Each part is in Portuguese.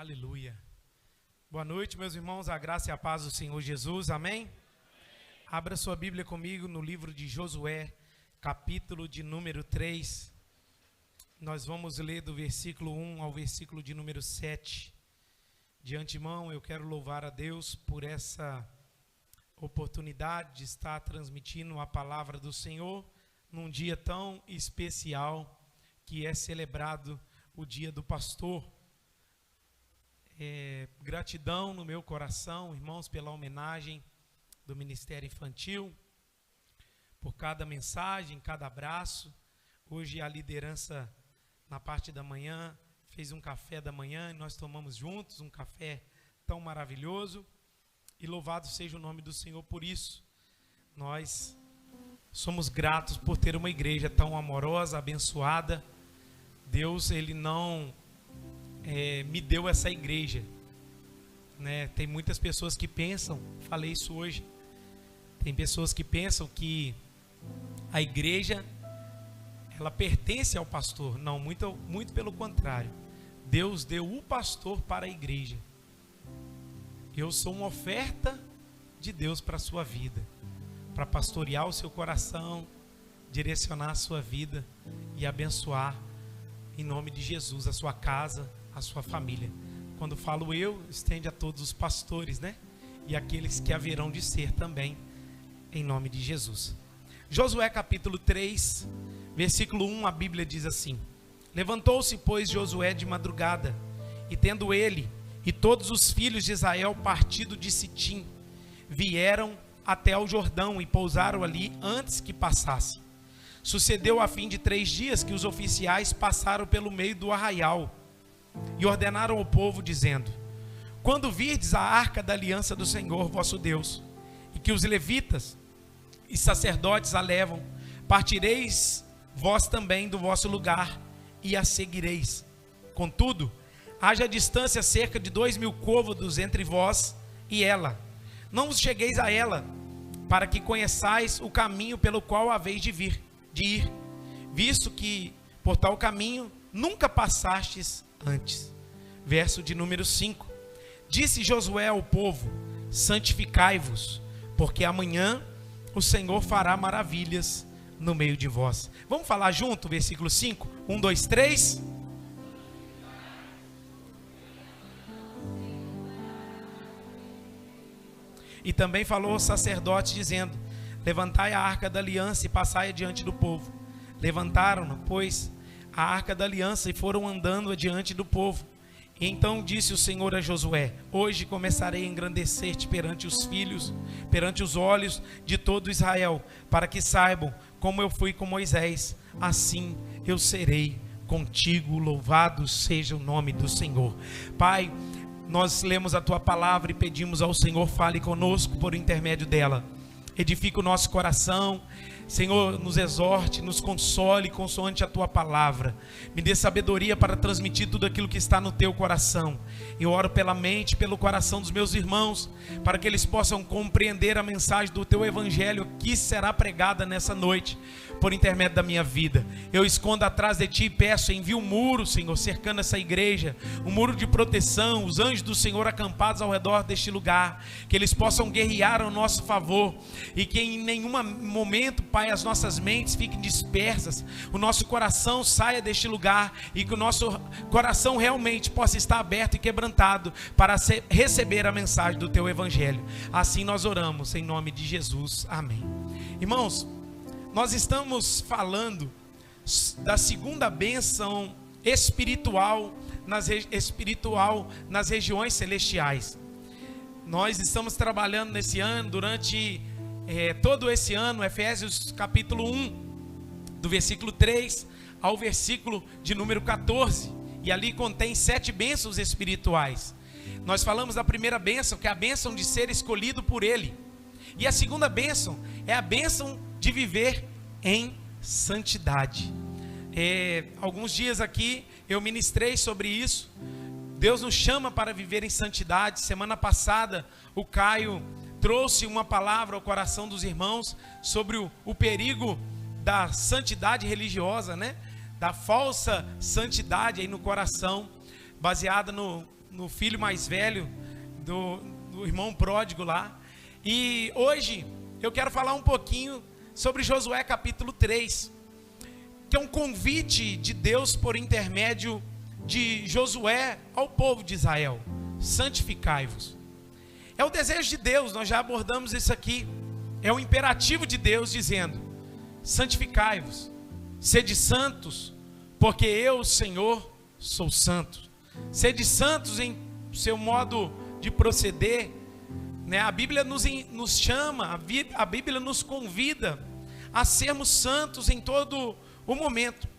Aleluia. Boa noite, meus irmãos, a graça e a paz do Senhor Jesus, amém? Abra sua Bíblia comigo no livro de Josué, capítulo de número 3. Nós vamos ler do versículo 1 ao versículo de número 7. De antemão, eu quero louvar a Deus por essa oportunidade de estar transmitindo a palavra do Senhor num dia tão especial que é celebrado o Dia do Pastor. Gratidão no meu coração, irmãos, pela homenagem do Ministério Infantil, por cada mensagem, cada abraço. Hoje a liderança, na parte da manhã, fez um café da manhã e nós tomamos juntos um café tão maravilhoso. E louvado seja o nome do Senhor por isso. Nós somos gratos por ter uma igreja tão amorosa, abençoada. Deus, Ele não me deu essa igreja, né? Tem muitas pessoas que pensam, falei isso hoje, tem pessoas que pensam que a igreja, ela pertence ao pastor. Não, muito pelo contrário. Deus deu o pastor para a igreja. Eu sou uma oferta de Deus para a sua vida, para pastorear o seu coração, direcionar a sua vida e abençoar em nome de Jesus a sua casa, a sua família. Quando falo eu, estende a todos os pastores, né? E aqueles que haverão de ser também, em nome de Jesus. Josué capítulo 3, versículo 1, a Bíblia diz assim: Levantou-se, pois, Josué de madrugada, e tendo ele e todos os filhos de Israel partido de Sitim, vieram até ao Jordão e pousaram ali antes que passasse. Sucedeu a fim de 3 dias que os oficiais passaram pelo meio do arraial e ordenaram ao povo, dizendo: Quando virdes a arca da aliança do Senhor vosso Deus, e que os levitas e sacerdotes a levam, partireis vós também do vosso lugar e a seguireis. Contudo, haja distância cerca de 2.000 côvados entre vós e ela. Não vos chegueis a ela, para que conheçais o caminho pelo qual haveis de ir, visto que por tal caminho nunca passastes antes. Verso de número 5. Disse Josué ao povo: santificai-vos, porque amanhã o Senhor fará maravilhas no meio de vós. Vamos falar junto, versículo 5? 1, 2, 3. E também falou aos sacerdotes, dizendo: levantai a arca da aliança e passai adiante do povo. Levantaram-na, pois, a arca da aliança e foram andando adiante do povo. E então disse o Senhor a Josué: hoje começarei a engrandecer-te perante os filhos, perante os olhos de todo Israel, para que saibam como eu fui com Moisés, assim eu serei contigo. Louvado seja o nome do Senhor. Pai, nós lemos a tua palavra e pedimos ao Senhor, fale conosco por intermédio dela. Edifica o nosso coração, Senhor, nos exorte, nos console consoante a tua palavra. Me dê sabedoria para transmitir tudo aquilo que está no teu coração. Eu oro pela mente, pelo coração dos meus irmãos, para que eles possam compreender a mensagem do teu evangelho que será pregada nessa noite, por intermédio da minha vida. Eu escondo atrás de ti e peço, envia um muro, Senhor, cercando essa igreja, um muro de proteção, os anjos do Senhor acampados ao redor deste lugar, que eles possam guerrear ao nosso favor, e que em nenhum momento, Pai, as nossas mentes fiquem dispersas, o nosso coração saia deste lugar, e que o nosso coração realmente possa estar aberto e quebrantado para receber a mensagem do teu evangelho. Assim nós oramos em nome de Jesus, amém. Irmãos, nós estamos falando da segunda bênção espiritual nas regiões celestiais. Nós estamos trabalhando nesse ano, durante todo esse ano, Efésios capítulo 1, do versículo 3 ao versículo de número 14. E ali contém 7 bênçãos espirituais. Nós falamos da primeira bênção, que é a bênção de ser escolhido por Ele. E a segunda bênção é a bênção de viver em santidade. Alguns dias aqui eu ministrei sobre isso. Deus nos chama para viver em santidade. Semana passada o Caio trouxe uma palavra ao coração dos irmãos sobre o perigo da santidade religiosa, né? Da falsa santidade aí no coração, baseada no no filho mais velho do irmão pródigo lá. E hoje eu quero falar um pouquinho sobre Josué capítulo 3, que é um convite de Deus por intermédio de Josué ao povo de Israel: santificai-vos. É o desejo de Deus, nós já abordamos isso aqui. É o imperativo de Deus dizendo: santificai-vos, sede santos, porque eu, Senhor, sou santo. Sede santos em seu modo de proceder, né? A Bíblia nos chama, a Bíblia nos convida a sermos santos em todo o momento.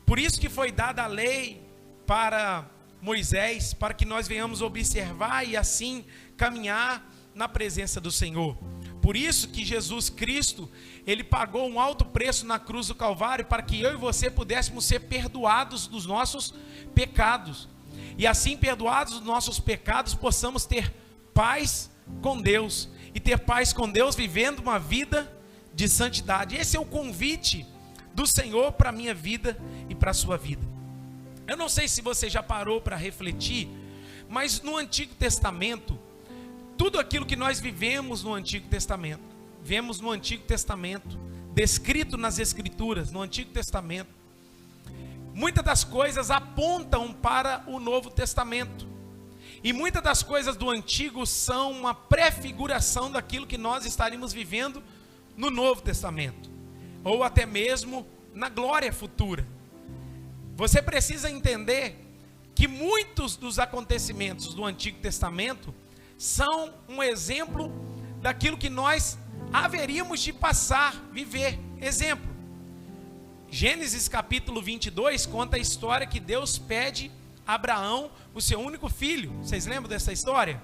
Por isso que foi dada a lei para Moisés, para que nós venhamos observar e assim caminhar na presença do Senhor. Por isso que Jesus Cristo, Ele pagou um alto preço na cruz do Calvário, para que eu e você pudéssemos ser perdoados dos nossos pecados. E assim, perdoados dos nossos pecados, possamos ter paz com Deus. E ter paz com Deus vivendo uma vida de santidade. Esse é o convite do Senhor para a minha vida e para a sua vida. Eu não sei se você já parou para refletir, mas no Antigo Testamento, tudo aquilo que nós vivemos no Antigo Testamento, vemos no Antigo Testamento, descrito nas Escrituras, no Antigo Testamento, muitas das coisas apontam para o Novo Testamento. E muitas das coisas do Antigo são uma prefiguração daquilo que nós estaríamos vivendo no Novo Testamento, ou até mesmo na glória futura. Você precisa entender que muitos dos acontecimentos do Antigo Testamento são um exemplo daquilo que nós haveríamos de passar, viver. Exemplo: Gênesis capítulo 22 conta a história que Deus pede a Abraão o seu único filho. Vocês lembram dessa história?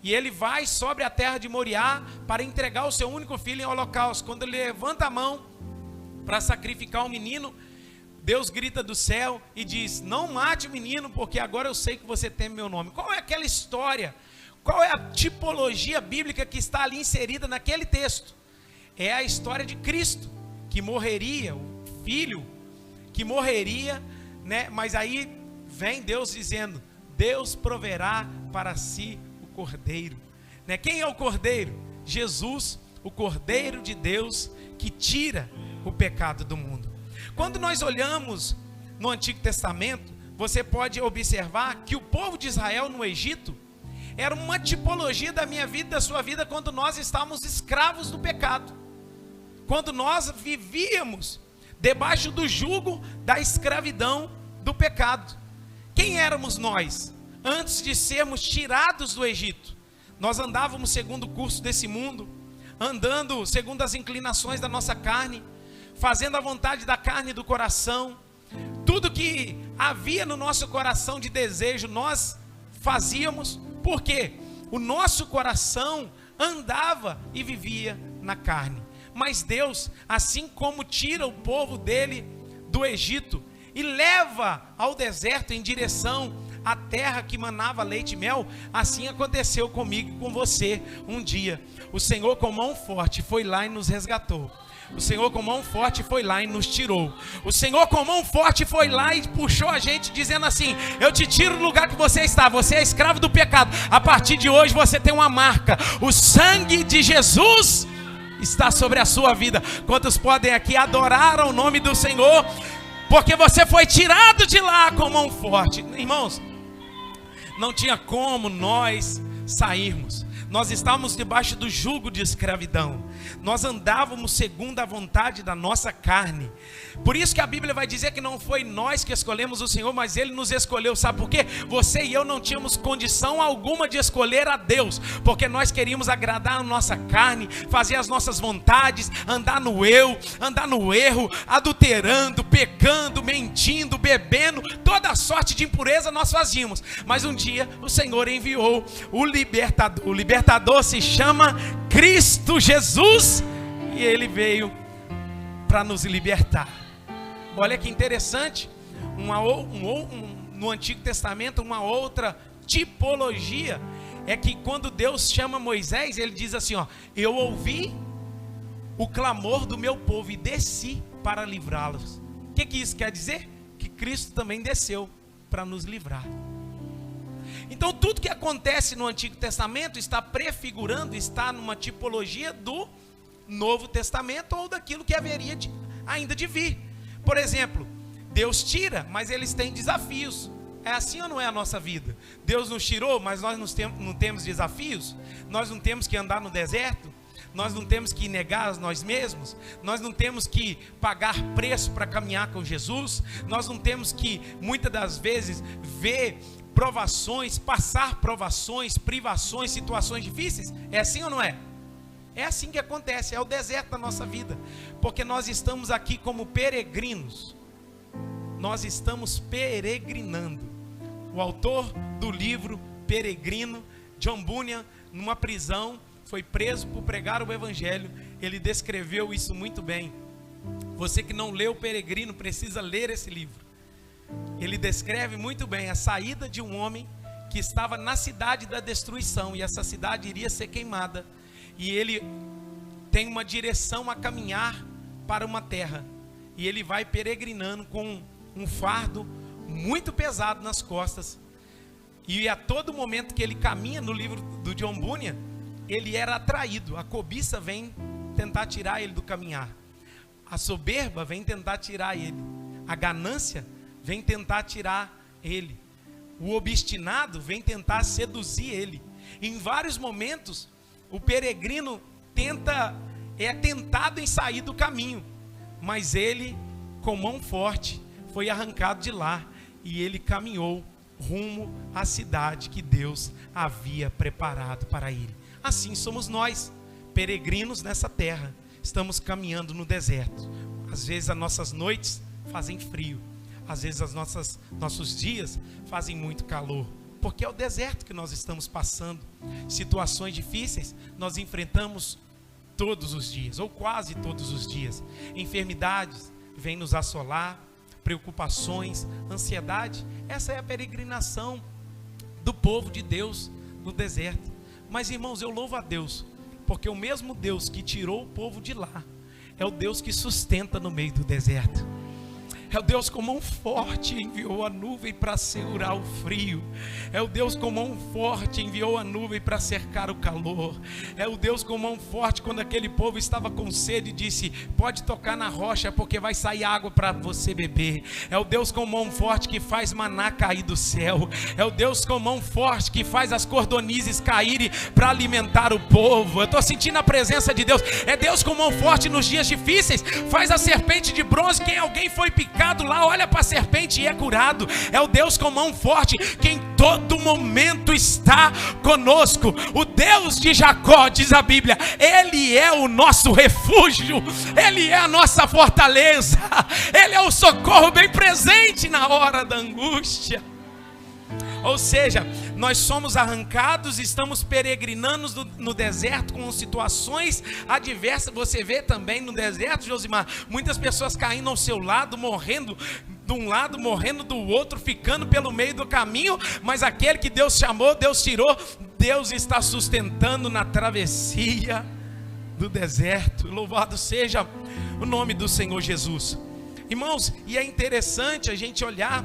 E ele vai sobre a terra de Moriá para entregar o seu único filho em holocausto. Quando ele levanta a mão para sacrificar o menino, Deus grita do céu e diz: não mate o menino, porque agora eu sei que você teme meu nome. Qual é aquela história? Qual é a tipologia bíblica que está ali inserida naquele texto? É a história de Cristo, que morreria, o Filho que morreria, né? Mas aí vem Deus dizendo: Deus proverá para si o Cordeiro, né? Quem é o Cordeiro? Jesus, o Cordeiro de Deus, que tira o pecado do mundo. Quando nós olhamos no Antigo Testamento, você pode observar que o povo de Israel no Egito era uma tipologia da minha vida, da sua vida, quando nós estávamos escravos do pecado, quando nós vivíamos debaixo do jugo da escravidão do pecado. Quem éramos nós antes de sermos tirados do Egito? Nós andávamos segundo o curso desse mundo, andando segundo as inclinações da nossa carne, fazendo a vontade da carne e do coração. Tudo que havia no nosso coração de desejo, nós fazíamos, porque o nosso coração andava e vivia na carne. Mas Deus, assim como tira o povo dele do Egito e leva ao deserto em direção à terra que manava leite e mel, assim aconteceu comigo e com você um dia. O Senhor com mão forte foi lá e nos resgatou. O Senhor com mão forte foi lá e nos tirou. O Senhor com mão forte foi lá e puxou a gente, dizendo assim: eu te tiro do lugar que você está. Você é escravo do pecado. A partir de hoje você tem uma marca. O sangue de Jesus está sobre a sua vida. Quantos podem aqui adorar ao nome do Senhor? Porque você foi tirado de lá com mão forte. Irmãos, não tinha como nós sairmos. Nós estávamos debaixo do jugo de escravidão. Nós andávamos segundo a vontade da nossa carne. Por isso que a Bíblia vai dizer que não foi nós que escolhemos o Senhor, mas Ele nos escolheu. Sabe por quê? Você e eu não tínhamos condição alguma de escolher a Deus, porque nós queríamos agradar a nossa carne, fazer as nossas vontades, andar no eu, andar no erro, adulterando, pecando, mentindo, bebendo, toda sorte de impureza nós fazíamos. Mas um dia o Senhor enviou o libertador. O libertador se chama Cristo Jesus, e Ele veio para nos libertar. Olha que interessante, no Antigo Testamento, uma outra tipologia é que quando Deus chama Moisés, Ele diz assim: ó, eu ouvi o clamor do meu povo e desci para livrá-los. O que isso quer dizer? Que Cristo também desceu para nos livrar. Então tudo que acontece no Antigo Testamento está prefigurando, está numa tipologia do Novo Testamento ou daquilo que haveria ainda de vir. Por exemplo, Deus tira, mas eles têm desafios. É assim ou não é a nossa vida? Deus nos tirou, mas nós não temos desafios? Nós não temos que andar no deserto? Nós não temos que negar nós mesmos? Nós não temos que pagar preço para caminhar com Jesus? Nós não temos que, muitas das vezes, ver provações, passar provações, privações, situações difíceis? É assim ou não é? É assim que acontece, é o deserto da nossa vida, porque nós estamos aqui como peregrinos, nós estamos peregrinando. O autor do livro Peregrino, John Bunyan, numa prisão, foi preso por pregar o evangelho. Ele descreveu isso muito bem. Você que não leu Peregrino precisa ler esse livro. Ele descreve muito bem a saída de um homem que estava na cidade da destruição, e essa cidade iria ser queimada, e ele tem uma direção a caminhar para uma terra, e ele vai peregrinando com um fardo muito pesado nas costas, e a todo momento que ele caminha, no livro do John Bunyan, ele era atraído. A cobiça vem tentar tirar ele do caminhar, a soberba vem tentar tirar ele, a ganância vem tentar tirar ele, o obstinado vem tentar seduzir ele. Em vários momentos o peregrino é tentado em sair do caminho, mas ele, com mão forte, foi arrancado de lá, e ele caminhou rumo à cidade que Deus havia preparado para ele. Assim somos nós, peregrinos nessa terra, estamos caminhando no deserto. Às vezes as nossas noites fazem frio, às vezes nossos dias fazem muito calor, porque é o deserto que nós estamos passando. Situações difíceis nós enfrentamos todos os dias, ou quase todos os dias. Enfermidades vêm nos assolar, preocupações, ansiedade. Essa é a peregrinação do povo de Deus no deserto. Mas, irmãos, eu louvo a Deus, porque o mesmo Deus que tirou o povo de lá é o Deus que sustenta no meio do deserto. É o Deus com mão forte enviou a nuvem para segurar o frio. É o Deus com mão forte enviou a nuvem para cercar o calor. É o Deus com mão forte, quando aquele povo estava com sede, disse: pode tocar na rocha, porque vai sair água para você beber. É o Deus com mão forte que faz maná cair do céu. É o Deus com mão forte que faz as cordonizes caírem para alimentar o povo. Eu estou sentindo a presença de Deus. É Deus com mão forte nos dias difíceis, faz a serpente de bronze. Quem alguém foi picado lá, olha para a serpente e é curado. É o Deus com mão forte que em todo momento está conosco. O Deus de Jacó, diz a Bíblia, Ele é o nosso refúgio, Ele é a nossa fortaleza, Ele é o socorro bem presente na hora da angústia. Ou seja, nós somos arrancados, estamos peregrinando no deserto com situações adversas. Você vê também no deserto, Josimar, muitas pessoas caindo ao seu lado, morrendo de um lado, morrendo do outro, ficando pelo meio do caminho. Mas aquele que Deus chamou, Deus tirou, Deus está sustentando na travessia do deserto. Louvado seja o nome do Senhor Jesus. Irmãos, e é interessante a gente olhar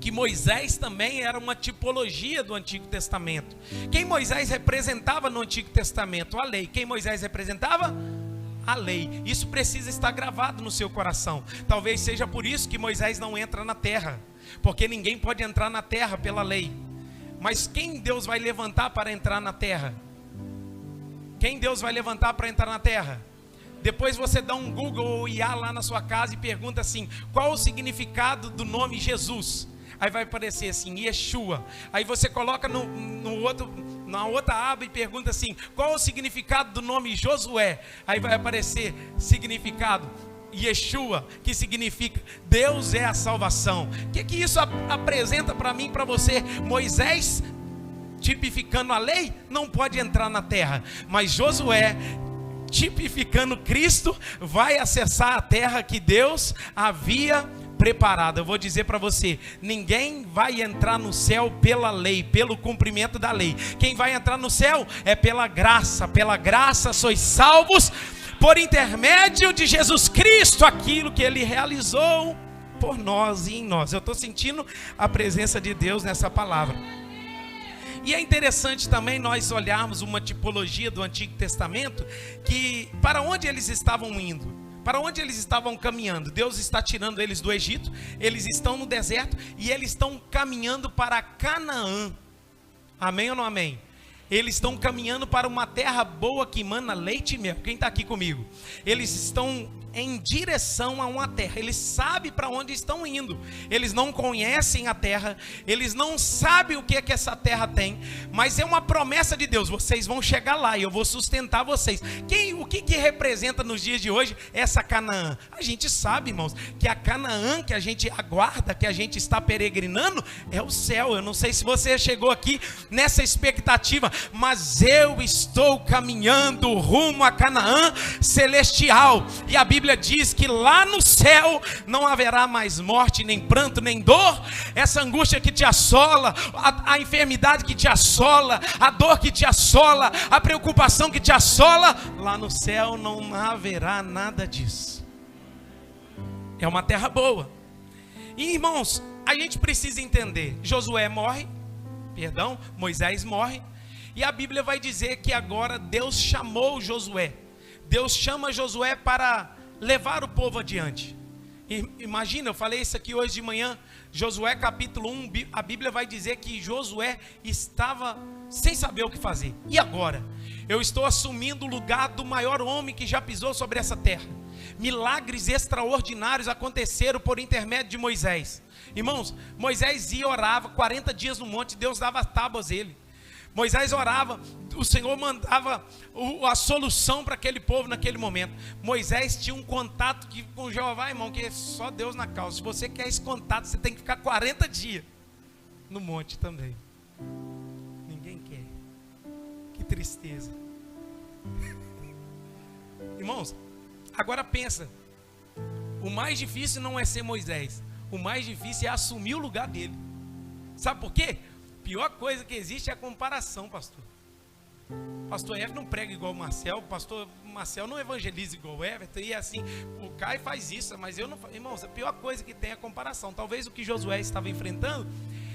que Moisés também era uma tipologia do Antigo Testamento. Quem Moisés representava no Antigo Testamento? A lei. Quem Moisés representava? A lei. Isso precisa estar gravado no seu coração. Talvez seja por isso que Moisés não entra na terra, porque ninguém pode entrar na terra pela lei. Mas quem Deus vai levantar para entrar na terra? Quem Deus vai levantar para entrar na terra? Depois você dá um Google ou IA lá na sua casa e pergunta assim: qual o significado do nome Jesus? Aí vai aparecer assim, Yeshua. Aí você coloca na outra aba e pergunta assim: qual o significado do nome Josué? Aí vai aparecer significado Yeshua, que significa Deus é a salvação. O que isso apresenta para mim e para você? Moisés, tipificando a lei, não pode entrar na terra, mas Josué, tipificando Cristo, vai acessar a terra que Deus havia preparado. Eu vou dizer para você: ninguém vai entrar no céu pela lei, pelo cumprimento da lei. Quem vai entrar no céu é pela graça sois salvos por intermédio de Jesus Cristo, aquilo que Ele realizou por nós e em nós. Eu estou sentindo a presença de Deus nessa palavra. E é interessante também nós olharmos uma tipologia do Antigo Testamento, que para onde eles estavam indo, para onde eles estavam caminhando. Deus está tirando eles do Egito, eles estão no deserto e eles estão caminhando para Canaã. Amém ou não amém? Eles estão caminhando para uma terra boa que emana leite e mel. Quem está aqui comigo? Eles estão em direção a uma terra. Eles sabem para onde estão indo. Eles não conhecem a terra. Eles não sabem o que é que essa terra tem. Mas é uma promessa de Deus. Vocês vão chegar lá e eu vou sustentar vocês. O que representa nos dias de hoje essa Canaã? A gente sabe, irmãos, que a Canaã que a gente aguarda, que a gente está peregrinando, é o céu. Eu não sei se você chegou aqui nessa expectativa, mas eu estou caminhando rumo a Canaã celestial. E a Bíblia diz que lá no céu não haverá mais morte, nem pranto, nem dor. Essa angústia que te assola, a enfermidade que te assola, a dor que te assola, a preocupação que te assola, lá no céu não haverá nada disso. É uma terra boa. E irmãos, a gente precisa entender, Moisés morre, e a Bíblia vai dizer que agora Deus chamou Josué. Deus chama Josué para levar o povo adiante. Imagina, eu falei isso aqui hoje de manhã, Josué capítulo 1, a Bíblia vai dizer que Josué estava sem saber o que fazer. E agora? Eu estou assumindo o lugar do maior homem que já pisou sobre essa terra. Milagres extraordinários aconteceram por intermédio de Moisés. Irmãos, Moisés ia e orava 40 dias no monte, Deus dava tábuas a ele. Moisés orava, o Senhor mandava a solução para aquele povo naquele momento. Moisés tinha um contato com Jeová, irmão, que é só Deus na causa. Se você quer esse contato, você tem que ficar 40 dias no monte também. Ninguém quer. Que tristeza. Irmãos, agora pensa. O mais difícil não é ser Moisés. O mais difícil é assumir o lugar dele. Sabe por quê? Pior coisa que existe é a comparação, pastor. Pastor Everton não prega igual o Marcel, pastor Marcel não evangeliza igual o Everton, e assim, o Caio faz isso, mas eu não faço. Irmãos, a pior coisa que tem é a comparação. Talvez o que Josué estava enfrentando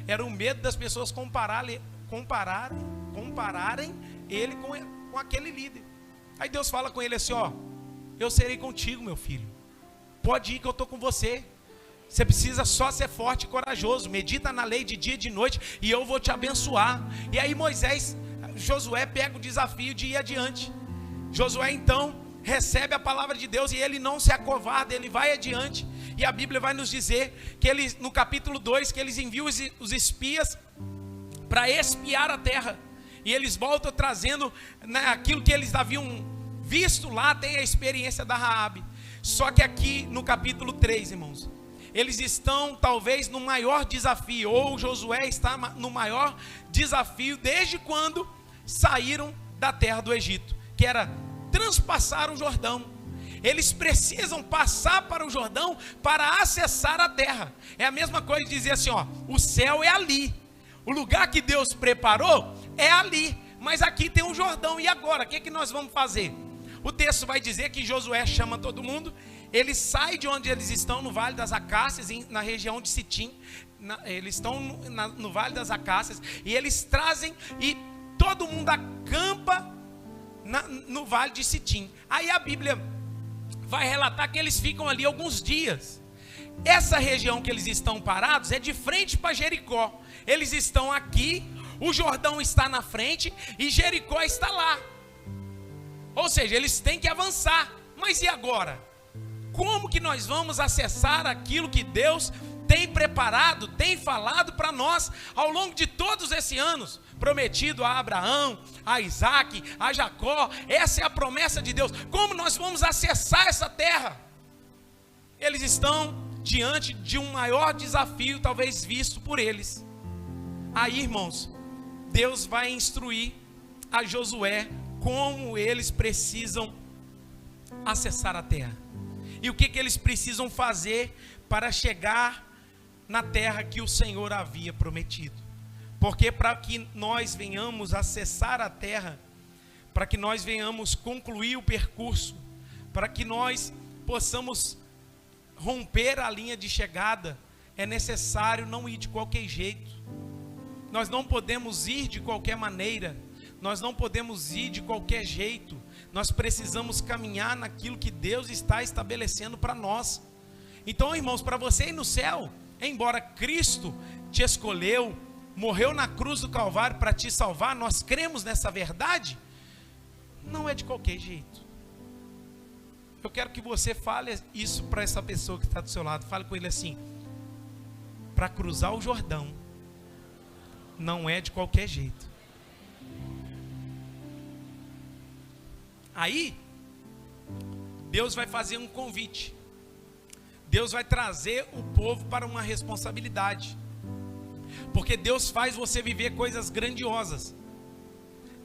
era o medo das pessoas compararem ele com aquele líder. Aí Deus fala com ele assim, ó, eu serei contigo, meu filho. Pode ir que eu estou com você. Você precisa só ser forte e corajoso. Medita na lei de dia e de noite e eu vou te abençoar. E aí Josué pega o desafio de ir adiante. Josué então recebe a palavra de Deus e ele não se acovarda, ele vai adiante. E a Bíblia vai nos dizer que ele, no capítulo 2, que eles enviam os espias para espiar a terra. E eles voltam trazendo, né, aquilo que eles haviam visto lá, tem a experiência da Raabe. Só que aqui no capítulo 3, irmãos, eles estão talvez no maior desafio, ou Josué está no maior desafio desde quando saíram da terra do Egito, que era transpassar o Jordão. Eles precisam passar para o Jordão para acessar a terra. É a mesma coisa de dizer assim, ó, o céu é ali, o lugar que Deus preparou é ali, mas aqui tem o Jordão. E agora, o que nós vamos fazer? O texto vai dizer que Josué chama todo mundo. Ele sai de onde eles estão, no Vale das Acácias, na região de Sitim. Eles estão no Vale das Acácias. E eles trazem, e todo mundo acampa no Vale de Sitim. Aí a Bíblia vai relatar que eles ficam ali alguns dias. Essa região que eles estão parados é de frente para Jericó. Eles estão aqui, o Jordão está na frente e Jericó está lá. Ou seja, eles têm que avançar. Mas e agora? Como que nós vamos acessar aquilo que Deus tem preparado, tem falado para nós ao longo de todos esses anos? Prometido a Abraão, a Isaac, a Jacó. Essa é a promessa de Deus. Como nós vamos acessar essa terra? Eles estão diante de um maior desafio, talvez visto por eles. Aí, irmãos, Deus vai instruir a Josué como eles precisam acessar a terra. E o que eles precisam fazer para chegar na terra que o Senhor havia prometido. Porque para que nós venhamos acessar a terra, para que nós venhamos concluir o percurso, para que nós possamos romper a linha de chegada, é necessário não ir de qualquer jeito. Nós não podemos ir de qualquer maneira, nós não podemos ir de qualquer jeito. Nós precisamos caminhar naquilo que Deus está estabelecendo para nós. Então, irmãos, para você ir no céu, embora Cristo te escolheu, morreu na cruz do Calvário para te salvar, nós cremos nessa verdade, não é de qualquer jeito. Eu quero que você fale isso para essa pessoa que está do seu lado. Fale com ele assim: para cruzar o Jordão, não é de qualquer jeito. Aí, Deus vai fazer um convite. Deus vai trazer o povo para uma responsabilidade. Porque Deus faz você viver coisas grandiosas.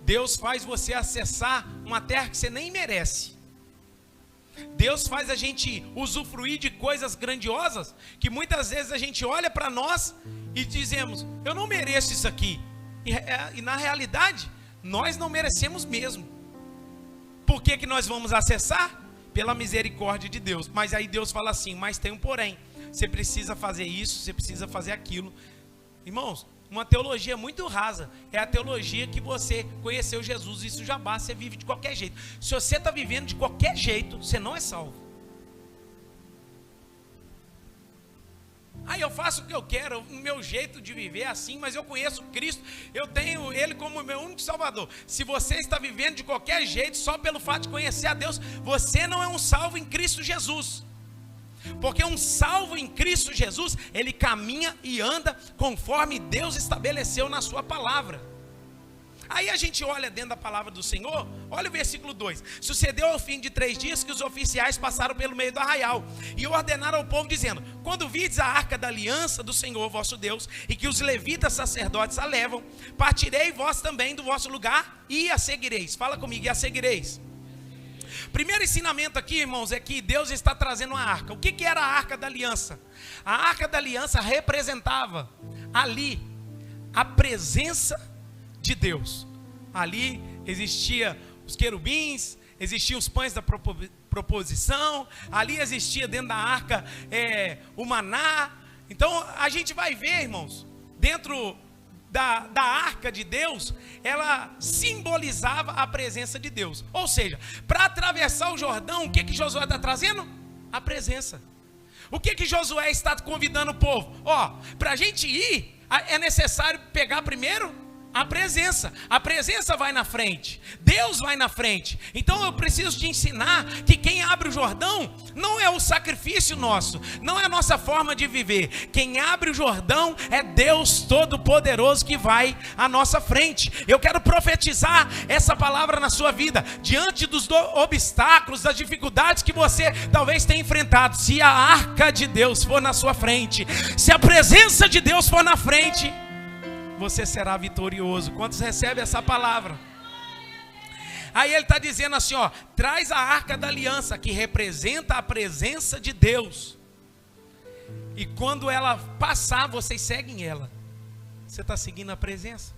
Deus faz você acessar uma terra que você nem merece. Deus faz a gente usufruir de coisas grandiosas que muitas vezes a gente olha para nós e dizemos: eu não mereço isso aqui. E na realidade, nós não merecemos mesmo. Por que nós vamos acessar? Pela misericórdia de Deus. Mas aí Deus fala assim: mas tem um porém. Você precisa fazer isso, você precisa fazer aquilo. Irmãos, uma teologia muito rasa é a teologia que você conheceu Jesus, isso já basta, você vive de qualquer jeito. Se você está vivendo de qualquer jeito, você não é salvo. Aí eu faço o que eu quero, o meu jeito de viver é assim, mas eu conheço Cristo, eu tenho Ele como meu único Salvador. Se você está vivendo de qualquer jeito, só pelo fato de conhecer a Deus, você não é um salvo em Cristo Jesus. Porque um salvo em Cristo Jesus, ele caminha e anda conforme Deus estabeleceu na sua palavra. Aí a gente olha dentro da palavra do Senhor, olha o versículo 2: sucedeu ao fim de 3 dias que os oficiais passaram pelo meio do arraial e ordenaram ao povo dizendo: quando vides a arca da aliança do Senhor vosso Deus, e que os levitas sacerdotes a levam, partirei vós também do vosso lugar e a seguireis. Fala comigo: e a seguireis. Primeiro ensinamento aqui, irmãos, é que Deus está trazendo uma arca. O que era a arca da aliança? A arca da aliança representava ali a presença de Deus. Ali existia os querubins, existiam os pães da proposição, ali existia dentro da arca o maná. Então a gente vai ver, irmãos, dentro da arca de Deus, ela simbolizava a presença de Deus. Ou seja, para atravessar o Jordão, o que Josué está trazendo? A presença. O que Josué está convidando o povo? Para a gente ir, é necessário pegar primeiro a presença vai na frente, Deus vai na frente. Então eu preciso te ensinar que quem abre o Jordão não é o sacrifício nosso, não é a nossa forma de viver. Quem abre o Jordão é Deus Todo-Poderoso que vai à nossa frente. Eu quero profetizar essa palavra na sua vida, diante dos obstáculos, das dificuldades que você talvez tenha enfrentado. Se a arca de Deus for na sua frente, se a presença de Deus for na frente, você será vitorioso. Quantos recebem essa palavra? Aí ele está dizendo assim, traz a arca da aliança, que representa a presença de Deus. E quando ela passar, vocês seguem ela. Você está seguindo a presença?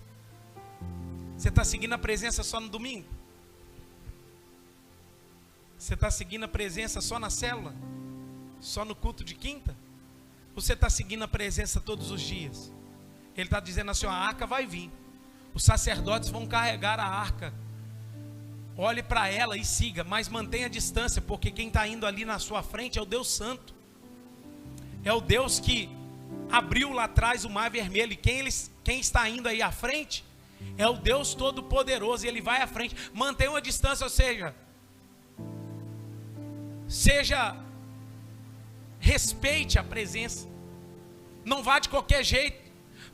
Você está seguindo a presença só no domingo? Você está seguindo a presença só na célula? Só no culto de quinta? Ou você está seguindo a presença todos os dias? Ele está dizendo assim, a arca vai vir. Os sacerdotes vão carregar a arca. Olhe para ela e siga, mas mantenha a distância, porque quem está indo ali na sua frente é o Deus Santo. É o Deus que abriu lá atrás o mar vermelho. E quem está indo aí à frente é o Deus Todo-Poderoso, e Ele vai à frente. Mantenha uma distância, ou seja, respeite a presença. Não vá de qualquer jeito.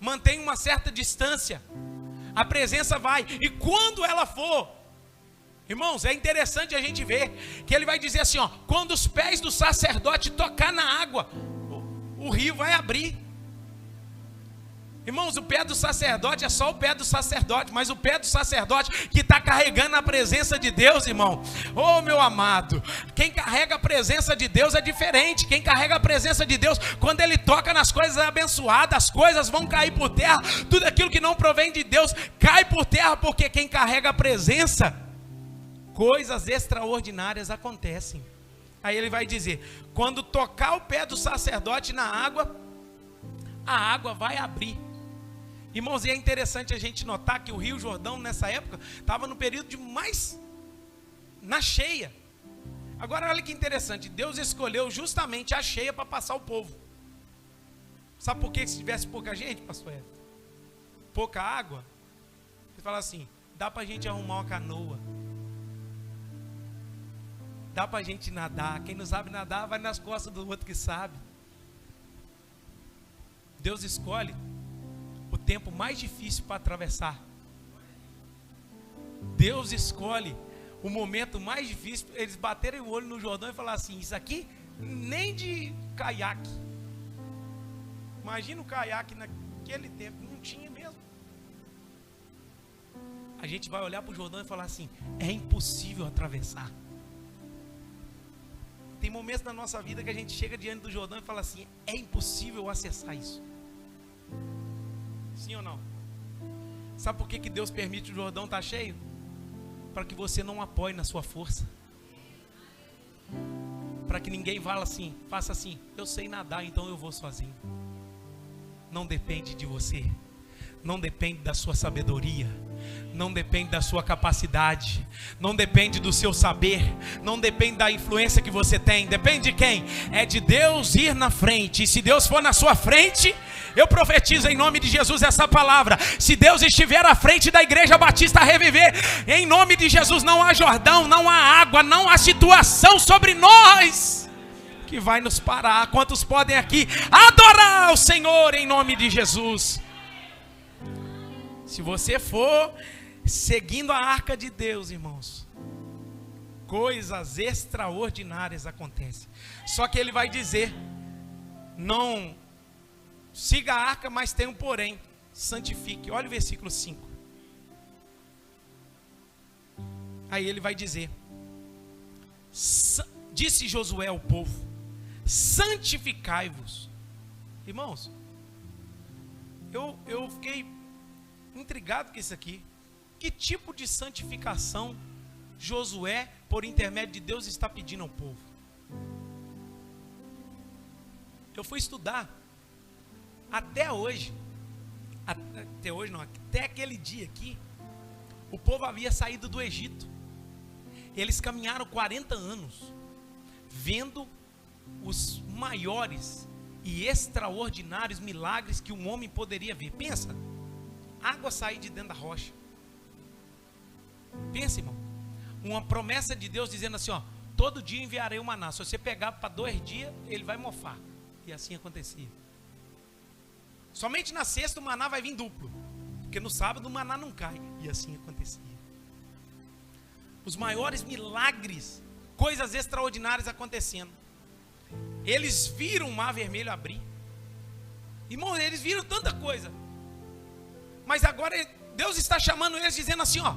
Mantenha uma certa distância. A presença vai. E quando ela for, irmãos, é interessante a gente ver que ele vai dizer assim, quando os pés do sacerdote tocar na água, o rio vai abrir. Irmãos, o pé do sacerdote é só o pé do sacerdote, mas o pé do sacerdote que está carregando a presença de Deus, irmão, meu amado, quem carrega a presença de Deus é diferente. Quem carrega a presença de Deus, quando ele toca nas coisas abençoadas, as coisas vão cair por terra. Tudo aquilo que não provém de Deus cai por terra, porque quem carrega a presença, coisas extraordinárias acontecem. Aí ele vai dizer, quando tocar o pé do sacerdote na água, a água vai abrir. Irmãos, e é interessante a gente notar que o Rio Jordão, nessa época, estava no período de mais na cheia. Agora, olha que interessante, Deus escolheu justamente a cheia para passar o povo. Sabe por que se tivesse pouca gente, pastor Edson? Pouca água? Você fala assim, dá para a gente arrumar uma canoa. Dá para a gente nadar. Quem não sabe nadar, vai nas costas do outro que sabe. Deus escolhe o tempo mais difícil para atravessar. Deus escolhe o momento mais difícil. Eles baterem o olho no Jordão e falar assim, isso aqui nem de caiaque. Imagina o caiaque naquele tempo, não tinha mesmo. A gente vai olhar para o Jordão e falar assim, é impossível atravessar. Tem momentos na nossa vida que a gente chega diante do Jordão e fala assim, é impossível acessar isso. Sim ou não? Sabe por que Deus permite o Jordão estar cheio? Para que você não apoie na sua força. Para que ninguém fale assim, faça assim, eu sei nadar, então eu vou sozinho. Não depende de você. Não depende da sua sabedoria. Não depende da sua capacidade. Não depende do seu saber. Não depende da influência que você tem. Depende de quem? É de Deus ir na frente. E se Deus for na sua frente, eu profetizo em nome de Jesus essa palavra. Se Deus estiver à frente da Igreja Batista Reviver, em nome de Jesus, não há Jordão, não há água, não há situação sobre nós que vai nos parar. Quantos podem aqui adorar o Senhor em nome de Jesus? Se você for seguindo a arca de Deus, irmãos, coisas extraordinárias acontecem. Só que ele vai dizer, não siga a arca, mas tem um porém, santifique. Olha o versículo 5. Aí ele vai dizer, disse Josué ao povo, santificai-vos. Irmãos, eu fiquei intrigado com isso aqui. Que tipo de santificação Josué, por intermédio de Deus, está pedindo ao povo? Eu fui estudar. Até hoje não, até aquele dia aqui, o povo havia saído do Egito. Eles caminharam 40 anos, vendo os maiores e extraordinários milagres que um homem poderia ver. Pensa, água sair de dentro da rocha. Pensa, irmão, uma promessa de Deus dizendo assim, ó, todo dia enviarei o maná. Se você pegar para 2 dias, ele vai mofar. E assim acontecia. Somente na sexta o maná vai vir duplo, porque no sábado o maná não cai. E assim acontecia. Os maiores milagres, coisas extraordinárias acontecendo. Eles viram o mar vermelho abrir. Irmão, eles viram tanta coisa. Mas agora Deus está chamando eles, dizendo assim, ó,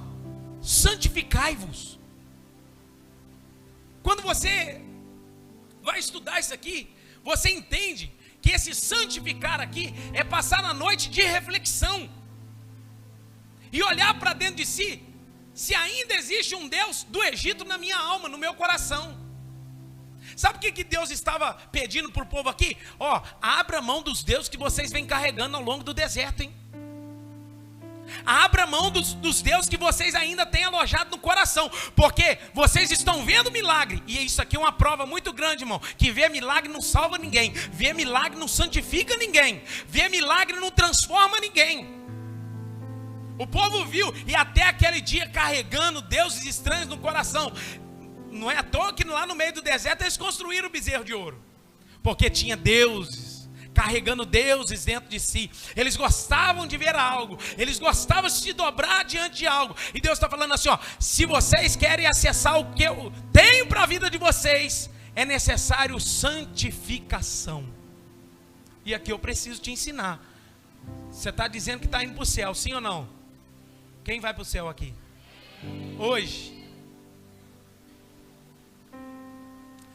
santificai-vos. Quando você vai estudar isso aqui, você entende que esse santificar aqui é passar a noite de reflexão e olhar para dentro de si, se ainda existe um Deus do Egito na minha alma, no meu coração. Sabe o que Deus estava pedindo para o povo aqui? Ó, abra mão dos deuses que vocês vêm carregando ao longo do deserto, hein? Abra mão dos deuses que vocês ainda têm alojado no coração, porque vocês estão vendo milagre, e isso aqui é uma prova muito grande, irmão, que ver milagre não salva ninguém, ver milagre não santifica ninguém, ver milagre não transforma ninguém. O povo viu, e até aquele dia carregando deuses estranhos no coração. Não é à toa que lá no meio do deserto eles construíram o bezerro de ouro, porque tinha deuses carregando deuses dentro de si. Eles gostavam de ver algo, eles gostavam de se dobrar diante de algo. E Deus está falando assim, ó, se vocês querem acessar o que eu tenho para a vida de vocês, é necessário santificação. E aqui eu preciso te ensinar. Você está dizendo que está indo para o céu, sim ou não? Quem vai para o céu aqui? Hoje.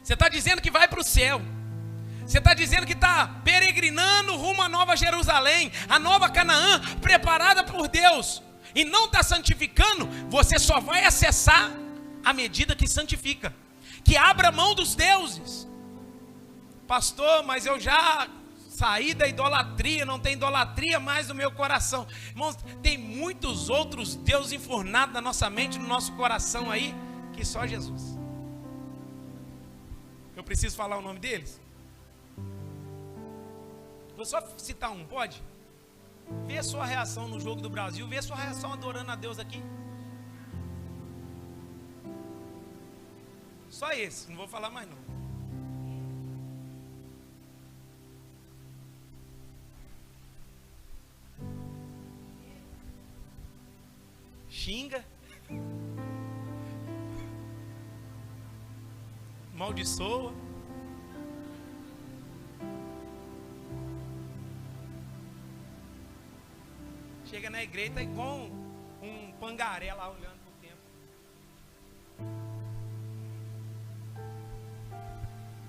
Você está dizendo que vai para o céu. Você está dizendo que está peregrinando rumo à nova Jerusalém, a nova Canaã, preparada por Deus, e não está santificando. Você só vai acessar à medida que santifica, que abra mão dos deuses. Pastor, mas eu já Sair da idolatria, não tem idolatria mais no meu coração. Irmãos, tem muitos outros deuses enfurnados na nossa mente, no nosso coração aí, que só Jesus. Eu preciso falar o nome deles? Vou só citar um, pode? Vê a sua reação no jogo do Brasil, vê a sua reação adorando a Deus aqui. Só esse, não vou falar mais não. Xinga, maldiçoa, chega na igreja e tá igual um pangaré lá olhando pro tempo.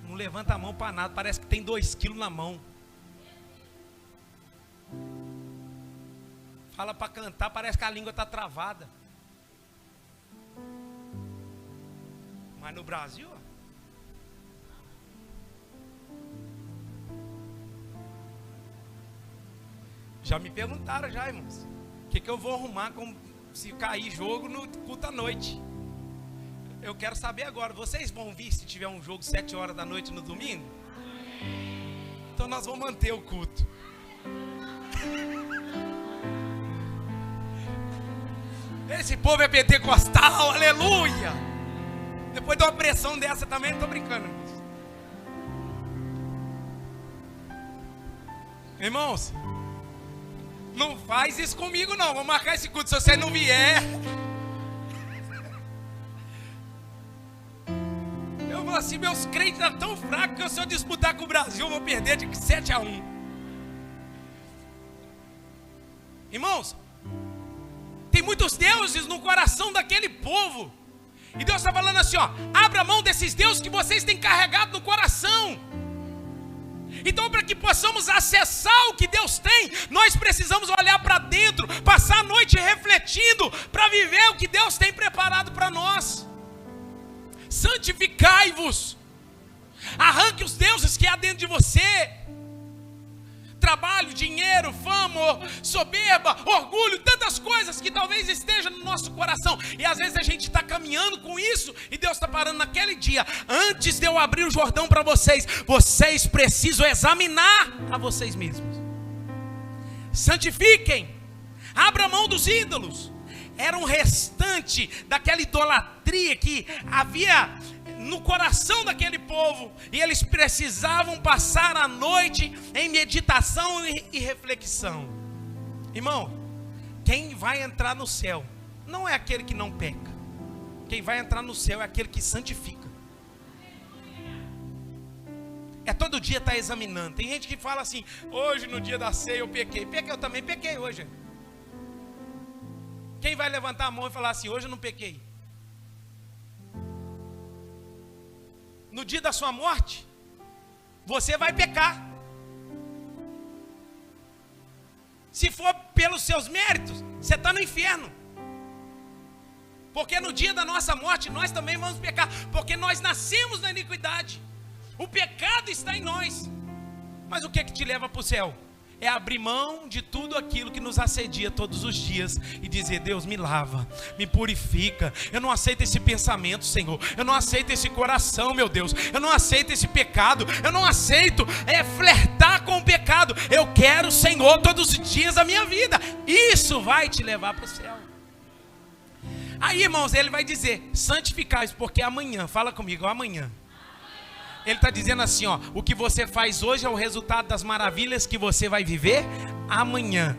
Não levanta a mão para nada, parece que tem 2 quilos na mão. Fala para cantar, parece que a língua está travada. Mas no Brasil, ó, já me perguntaram já, irmãos, o que eu vou arrumar se cair jogo no culto à noite. Eu quero saber agora, vocês vão vir se tiver um jogo 7 horas da noite no domingo? Então nós vamos manter o culto. Esse povo é pentecostal, aleluia. Depois de uma pressão dessa também, não estou brincando, irmãos. Não faz isso comigo não, vou marcar esse culto se você não vier. Eu vou assim, meus crentes estão tão fracos que se eu disputar com o Brasil eu vou perder de 7-1. Irmãos, tem muitos deuses no coração daquele povo. E Deus está falando assim, ó, abra mão desses deuses que vocês têm carregado no coração. Então, para que possamos acessar o que Deus tem, nós precisamos olhar para dentro, passar a noite refletindo, para viver o que Deus tem preparado para nós. Santificai-vos. Arranque os deuses que há dentro de você. Trabalho, dinheiro, fama, soberba, orgulho, tantas coisas que talvez estejam no nosso coração. E às vezes a gente está caminhando com isso e Deus está parando naquele dia. Antes de eu abrir o Jordão para vocês, vocês precisam examinar a vocês mesmos. Santifiquem, abra mão dos ídolos. Era um restante daquela idolatria que havia no coração daquele povo, e eles precisavam passar a noite em meditação e reflexão. Irmão, quem vai entrar no céu não é aquele que não peca. Quem vai entrar no céu é aquele que santifica. É todo dia estar examinando. Tem gente que fala assim, hoje no dia da ceia eu pequei. Eu também pequei hoje. Quem vai levantar a mão e falar assim, hoje eu não pequei? No dia da sua morte, você vai pecar. Se for pelos seus méritos, você está no inferno. Porque no dia da nossa morte, nós também vamos pecar. Porque nós nascemos na iniquidade. O pecado está em nós. Mas o que é que te leva para o céu? É abrir mão de tudo aquilo que nos assedia todos os dias e dizer, Deus, me lava, me purifica. Eu não aceito esse pensamento, Senhor. Eu não aceito esse coração, meu Deus. Eu não aceito esse pecado. Eu não aceito flertar com o pecado. Eu quero o Senhor todos os dias da minha vida. Isso vai te levar para o céu. Aí, irmãos, ele vai dizer, santificai-vos, porque amanhã, fala comigo, amanhã. Ele está dizendo assim, ó, o que você faz hoje é o resultado das maravilhas que você vai viver amanhã.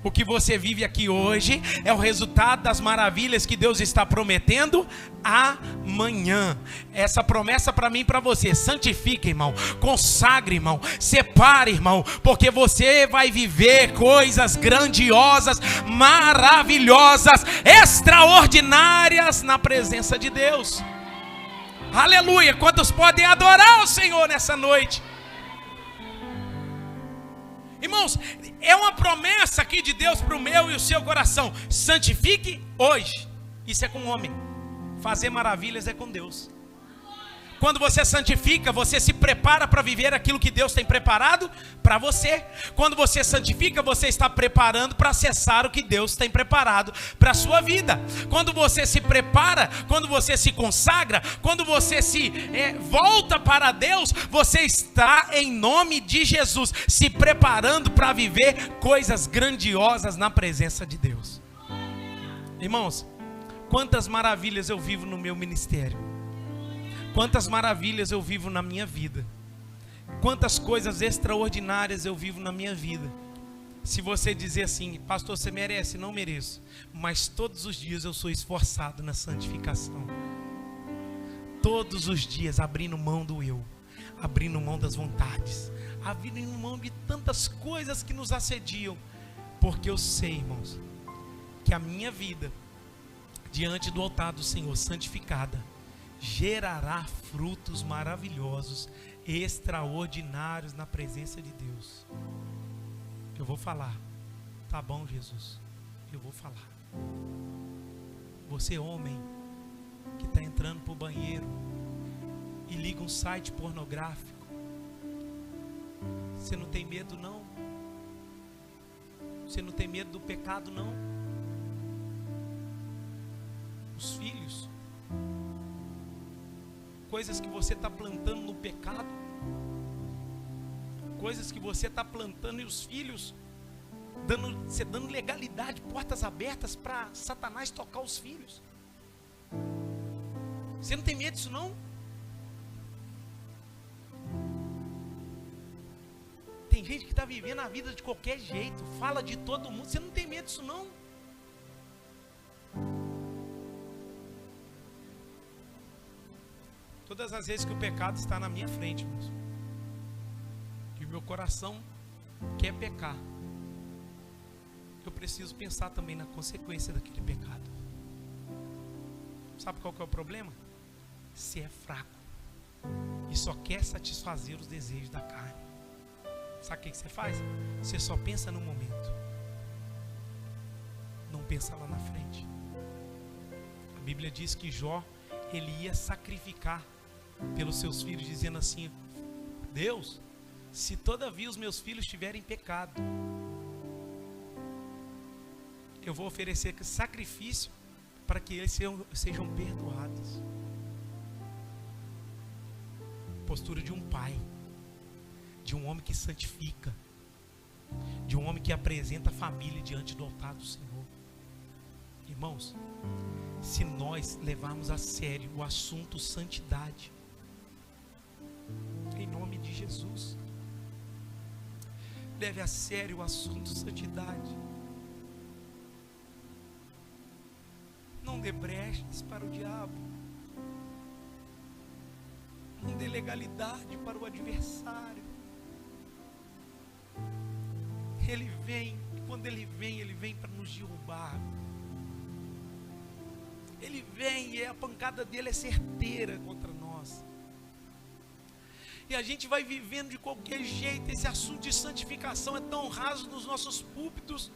O que você vive aqui hoje é o resultado das maravilhas que Deus está prometendo amanhã. Essa promessa para mim e para você, santifique, irmão, consagre, irmão, separe, irmão, porque você vai viver coisas grandiosas, maravilhosas, extraordinárias na presença de Deus. Aleluia, quantos podem adorar o Senhor nessa noite? Irmãos, é uma promessa aqui de Deus para o meu e o seu coração. Santifique hoje. Isso é com o homem. Fazer maravilhas é com Deus. Quando você santifica, você se prepara para viver aquilo que Deus tem preparado para você. Quando você santifica, você está preparando para acessar o que Deus tem preparado para a sua vida. Quando você se prepara, quando você se consagra, quando você se volta para Deus, você está, em nome de Jesus, se preparando para viver coisas grandiosas na presença de Deus. Irmãos, quantas maravilhas eu vivo no meu ministério, quantas maravilhas eu vivo na minha vida, quantas coisas extraordinárias eu vivo na minha vida. Se você dizer assim: pastor, você merece? Não mereço, mas todos os dias eu sou esforçado na santificação, todos os dias abrindo mão do eu, abrindo mão das vontades, abrindo mão de tantas coisas que nos assediam, porque eu sei, irmãos, que a minha vida diante do altar do Senhor, santificada, gerará frutos maravilhosos, extraordinários na presença de Deus. Eu vou falar. Tá bom, Jesus, eu vou falar. Você, homem, que está entrando para o banheiro e liga um site pornográfico, você não tem medo não? Você não tem medo do pecado não? Os filhos, coisas que você está plantando no pecado, coisas que você está plantando, e os filhos, você dando legalidade, portas abertas para Satanás tocar os filhos. Você não tem medo disso não? Tem gente que está vivendo a vida de qualquer jeito, fala de todo mundo. Você não tem medo disso não? Todas as vezes que o pecado está na minha frente, irmãos, e o meu coração quer pecar, eu preciso pensar também na consequência daquele pecado. Sabe qual que é o problema? Você é fraco e só quer satisfazer os desejos da carne. Sabe o que você faz? Você só pensa no momento, não pensa lá na frente. A Bíblia diz que Jó, ele ia sacrificar pelos seus filhos, dizendo assim: Deus, se todavia os meus filhos tiverem pecado, eu vou oferecer sacrifício para que eles sejam perdoados. Postura de um pai, de um homem que santifica, de um homem que apresenta a família diante do altar do Senhor. Irmãos, se nós levarmos a sério o assunto santidade, em nome de Jesus, leve a sério o assunto santidade, não dê brechas para o diabo, não dê legalidade para o adversário. Ele vem, e quando ele vem para nos derrubar. Ele vem e a pancada dele é certeira contra nós. E a gente vai vivendo de qualquer jeito. Esse assunto de santificação é tão raso nos nossos púlpitos.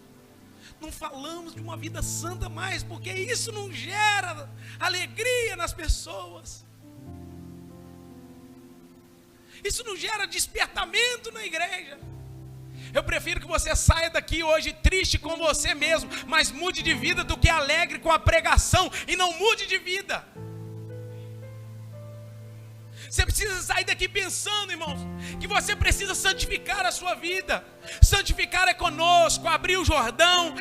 Não falamos de uma vida santa mais, porque isso não gera alegria nas pessoas. Isso não gera despertamento na igreja. Eu prefiro que você saia daqui hoje triste com você mesmo, mas mude de vida, do que alegre com a pregação e não mude de vida. Você precisa sair daqui pensando, irmãos, que você precisa santificar a sua vida. Santificar é conosco, abrir o Jordão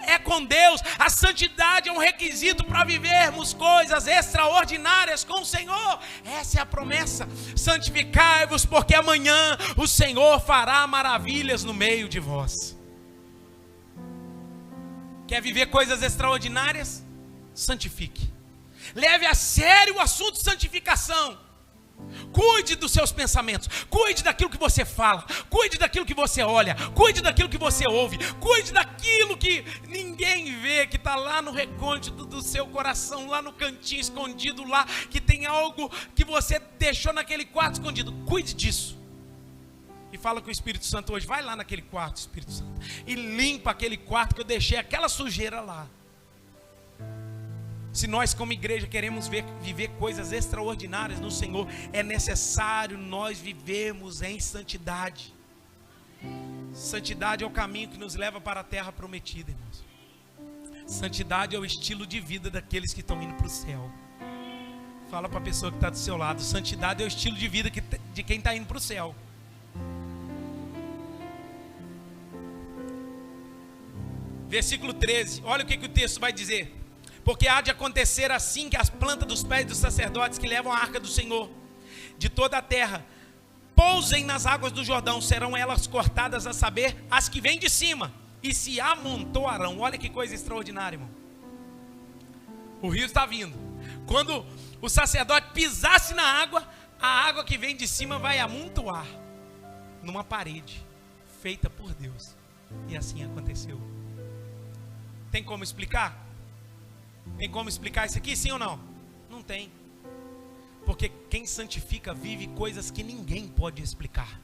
é com Deus. A santidade é um requisito para vivermos coisas extraordinárias com o Senhor. Essa é a promessa. Santificai-vos, porque amanhã o Senhor fará maravilhas no meio de vós. Quer viver coisas extraordinárias? Santifique. Leve a sério o assunto de santificação. Cuide dos seus pensamentos, cuide daquilo que você fala, cuide daquilo que você olha, cuide daquilo que você ouve, cuide daquilo que ninguém vê, que está lá no recôndito do seu coração, lá no cantinho escondido lá, que tem algo que você deixou naquele quarto escondido. Cuide disso. E fala com o Espírito Santo hoje: vai lá naquele quarto, Espírito Santo, e limpa aquele quarto que eu deixei aquela sujeira lá. Se nós como igreja queremos viver coisas extraordinárias no Senhor, é necessário nós vivermos em santidade. Santidade é o caminho que nos leva para a terra prometida, irmãos. Santidade é o estilo de vida daqueles que estão indo para o céu. Fala para a pessoa que está do seu lado: santidade é o estilo de vida de quem está indo para o céu. Versículo 13, olha o que o texto vai dizer. Porque há de acontecer assim que as plantas dos pés dos sacerdotes que levam a arca do Senhor de toda a terra pousem nas águas do Jordão, serão elas cortadas, a saber, as que vêm de cima, e se amontoarão. Olha que coisa extraordinária, irmão. O rio está vindo. Quando o sacerdote pisasse na água, a água que vem de cima vai amontoar numa parede feita por Deus. E assim aconteceu. Tem como explicar? Tem como explicar isso aqui, sim ou não? Não tem. Porque quem santifica vive coisas que ninguém pode explicar.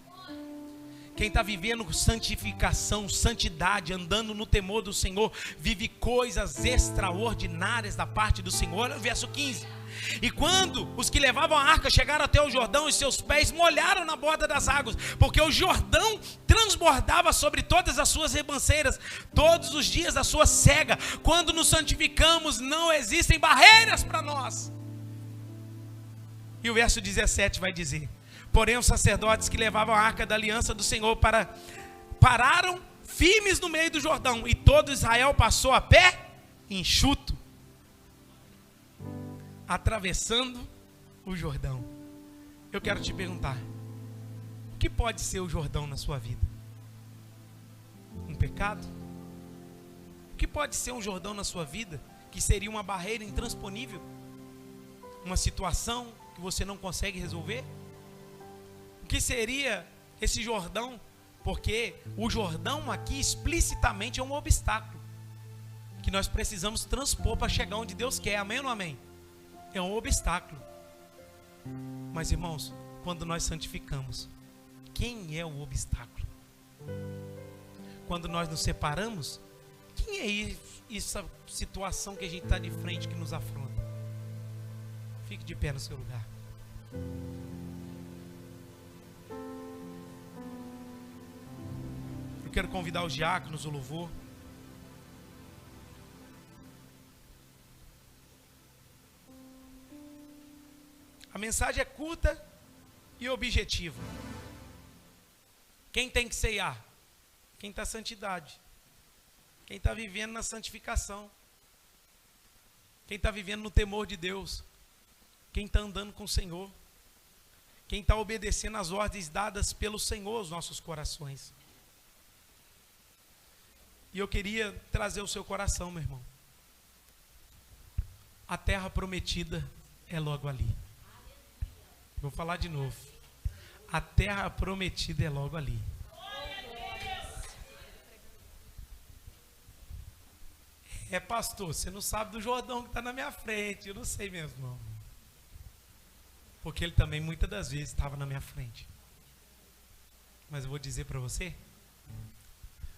Quem está vivendo santificação, santidade, andando no temor do Senhor, vive coisas extraordinárias da parte do Senhor. Olha o verso 15. E quando os que levavam a arca chegaram até o Jordão, e seus pés molharam na borda das águas, porque o Jordão transbordava sobre todas as suas ribanceiras, todos os dias da sua cega. Quando nos santificamos, não existem barreiras para nós. E o verso 17 vai dizer: porém os sacerdotes que levavam a arca da aliança do Senhor pararam firmes no meio do Jordão, e todo Israel passou a pé enxuto, atravessando o Jordão. Eu quero te perguntar: o que pode ser o Jordão na sua vida? Um pecado? O que pode ser um Jordão na sua vida que seria uma barreira intransponível? Uma situação que você não consegue resolver? O que seria esse Jordão? Porque o Jordão aqui explicitamente é um obstáculo que nós precisamos transpor para chegar onde Deus quer. Amém ou não amém? É um obstáculo. Mas, irmãos, quando nós santificamos, quem é o obstáculo? Quando nós nos separamos, quem é essa situação que a gente está de frente que nos afronta? Fique de pé no seu lugar. Eu quero convidar os diáconos, o louvor. A mensagem é curta e objetiva. Quem tem que ceiar? Quem está em santidade. Quem está vivendo na santificação. Quem está vivendo no temor de Deus. Quem está andando com o Senhor. Quem está obedecendo às ordens dadas pelo Senhor aos nossos corações. E eu queria trazer o seu coração, meu irmão. A terra prometida é logo ali. Vou falar de novo. A terra prometida é logo ali. É, pastor, você não sabe do Jordão que está na minha frente. Eu não sei mesmo, não. Porque ele também muitas das vezes estava na minha frente. Mas eu vou dizer para você: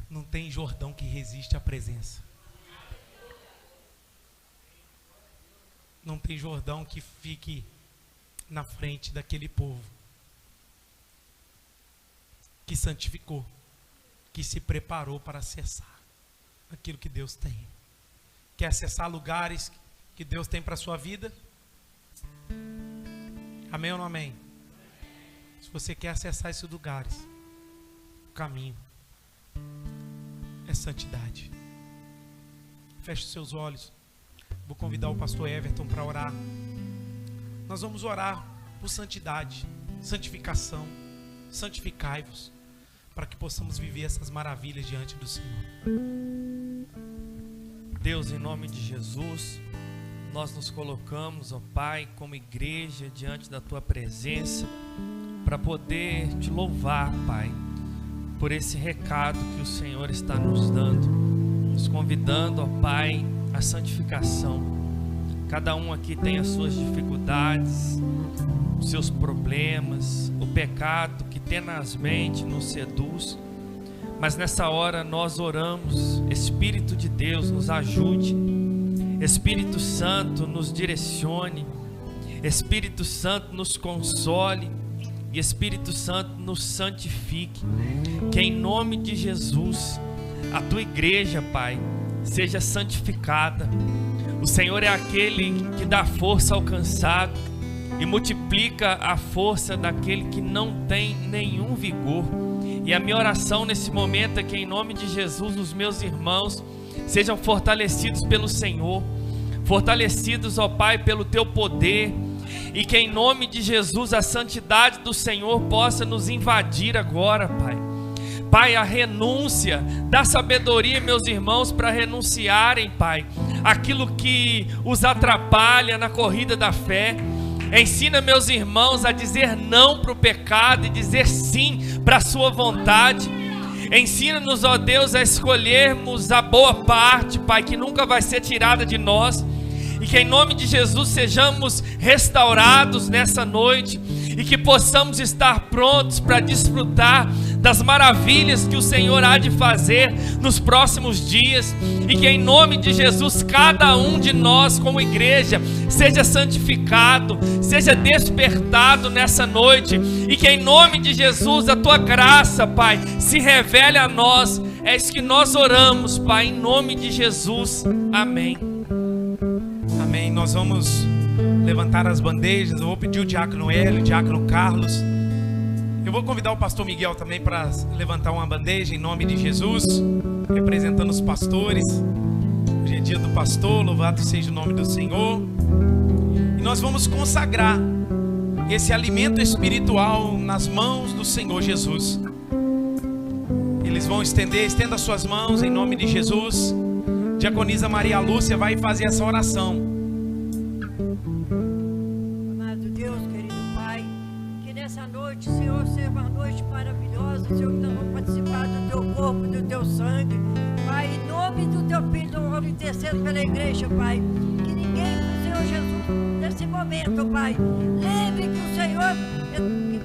não tem Jordão que resiste à presença. Não tem Jordão que fique na frente daquele povo que santificou, que se preparou para acessar aquilo que Deus tem. Quer acessar lugares que Deus tem para a sua vida? Amém ou não amém? Se você quer acessar esses lugares, o caminho é santidade. Feche os seus olhos. Vou convidar o pastor Everton para orar. Nós vamos orar por santidade, santificação. Santificai-vos, para que possamos viver essas maravilhas diante do Senhor. Deus, em nome de Jesus, nós nos colocamos, ó Pai, como igreja diante da Tua presença, para poder Te louvar, Pai, por esse recado que o Senhor está nos dando, nos convidando, ó Pai, à santificação. Cada um aqui tem as suas dificuldades, os seus problemas, o pecado que tenazmente nos seduz. Mas nessa hora nós oramos: Espírito de Deus, nos ajude Espírito Santo, nos direcione. Espírito Santo, nos console. E Espírito Santo, nos santifique. Que em nome de Jesus, a tua igreja, Pai, seja santificada. O Senhor é aquele que dá força ao cansado e multiplica a força daquele que não tem nenhum vigor. E a minha oração nesse momento é que em nome de Jesus os meus irmãos sejam fortalecidos pelo Senhor, fortalecidos, ó Pai, pelo teu poder, e que em nome de Jesus a santidade do Senhor possa nos invadir agora, Pai. Pai, a renúncia, dá sabedoria, meus irmãos, para renunciarem, Pai, aquilo que os atrapalha na corrida da fé. Ensina meus irmãos a dizer não para o pecado e dizer sim para a sua vontade. Ensina-nos, ó Deus, a escolhermos a boa parte, Pai, que nunca vai ser tirada de nós. E que em nome de Jesus sejamos restaurados nessa noite e que possamos estar prontos para desfrutar das maravilhas que o Senhor há de fazer nos próximos dias. E que em nome de Jesus cada um de nós como igreja seja santificado, seja despertado nessa noite. E que em nome de Jesus a tua graça, Pai, se revele a nós. É isso que nós oramos, Pai, em nome de Jesus. Amém. Amém. Nós vamos levantar as bandejas. Eu vou pedir o diácono Hélio, o diácono Carlos. Eu vou convidar o pastor Miguel também para levantar uma bandeja em nome de Jesus, representando os pastores. Hoje é dia do pastor, louvado seja o nome do Senhor. E nós vamos consagrar esse alimento espiritual nas mãos do Senhor Jesus. Eles vão estenda as suas mãos em nome de Jesus. Diaconisa Maria Lúcia vai fazer essa oração. Amado Deus, querido Pai, que nessa noite, Senhor, seja uma noite maravilhosa, Senhor, que nós vamos participar do Teu corpo, do Teu sangue. Pai, em nome do Teu Filho, nós vamos interceder pela igreja, Pai. Que ninguém, Senhor Jesus, nesse momento, Pai, lembre que o Senhor que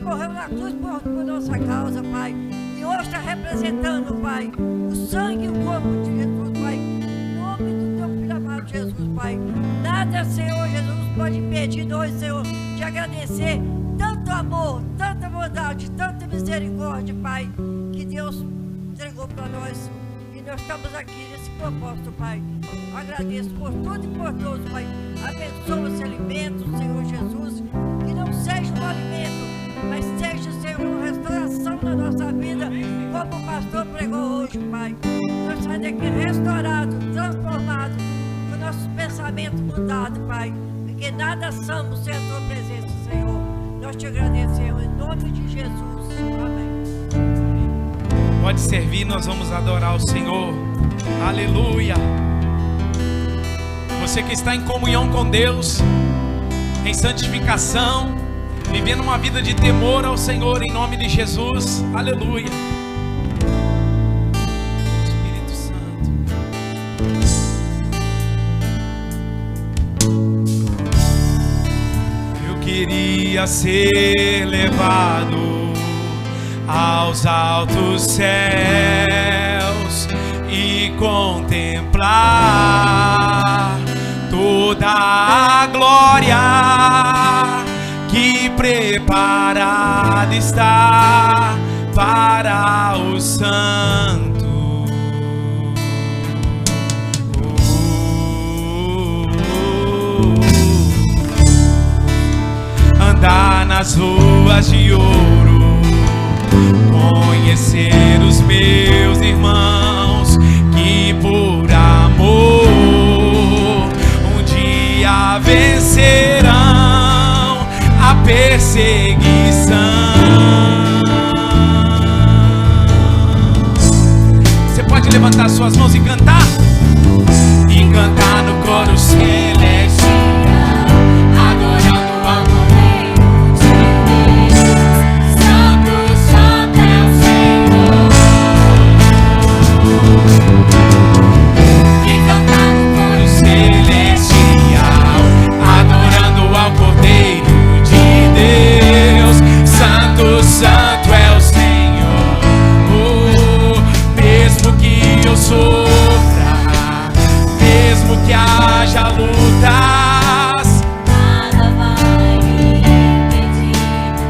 correu na cruz por nossa causa, Pai, e hoje está representando, Pai, o sangue e o corpo de Jesus, Pai. Do teu filho amado Jesus, Pai. Nada, Senhor Jesus, pode impedir hoje, Senhor, de agradecer tanto amor, tanta bondade, tanta misericórdia, Pai, que Deus entregou para nós. E nós estamos aqui nesse propósito, Pai. Agradeço por tudo e por todos, Pai. Abençoa esse alimento, Senhor Jesus, que não seja um alimento, mas seja, Senhor, uma restauração na nossa vida, como o pastor pregou hoje, Pai. Nós saímos daqui restaurados, transformados, com nossos pensamentos mudados, Pai, porque nada somos sem a Tua presença, Senhor. Nós te agradecemos em nome de Jesus. Amém. Pode servir, nós vamos adorar o Senhor. Aleluia. Você que está em comunhão com Deus, em santificação, vivendo uma vida de temor ao Senhor em nome de Jesus. Aleluia. Espírito Santo. Eu queria ser levado aos altos céus e contemplar toda a glória que preparada está para o santo. Andar nas ruas de ouro, conhecer os meus irmãos que por amor um dia vencerão a perseguição. Você pode levantar suas mãos e cantar? E cantar no coro celestial, adorando a Cordeiro de Deus. Santo, santo é o Senhor. lutas, nada vai me impedir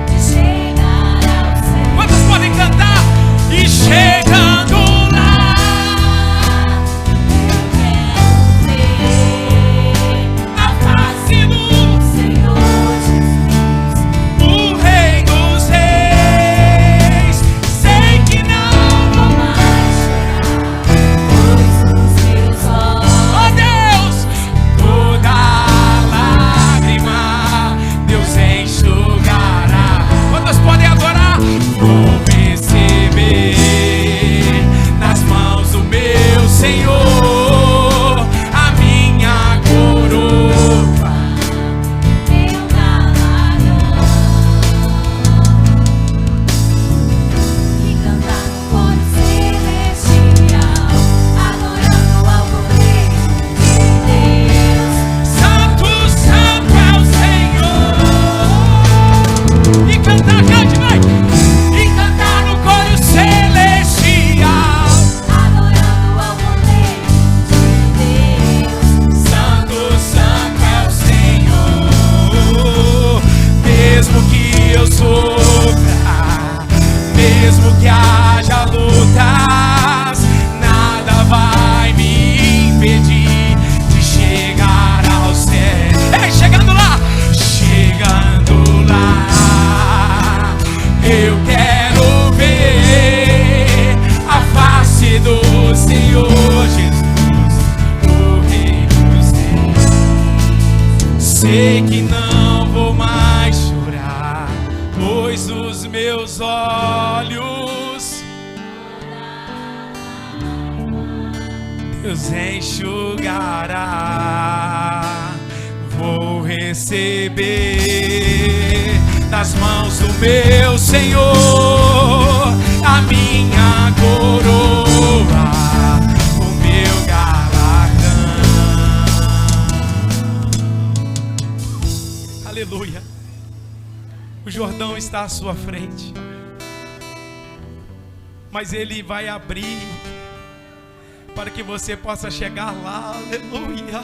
de chegar ao céu. quantos podem cantar? E chegando lá, Eu quero ver a face do Senhor Jesus. o Rei dos Reis. Sei que não, Não mais chorar, pois os meus olhos ó Deus, toda lágrima Deus enxugará. Quantos podem adorar? Vou receber nas mãos do meu Senhor a minha coroa. meu galardão e cantar no coro celestial, adorando ao poder de Deus. Santo, santo é o Senhor. E cantar, cante, vai! E cantar no coro celestial. Adorando ao poder de Deus. Santo, santo é o Senhor. Mesmo que eu sofra, mesmo que haja lutas, nada vai me impedir de chegar ao céu. Ei, chegando lá, eu quero ver a face do Senhor Jesus, o Rei dos Reis. Sei que não vou mais chorar, pois os meus olhos Deus enxugará. Vou receber das mãos do meu Senhor a minha coroa, o meu galardão. Aleluia. O Jordão está à sua frente, mas ele vai abrir para que você possa chegar lá. Aleluia.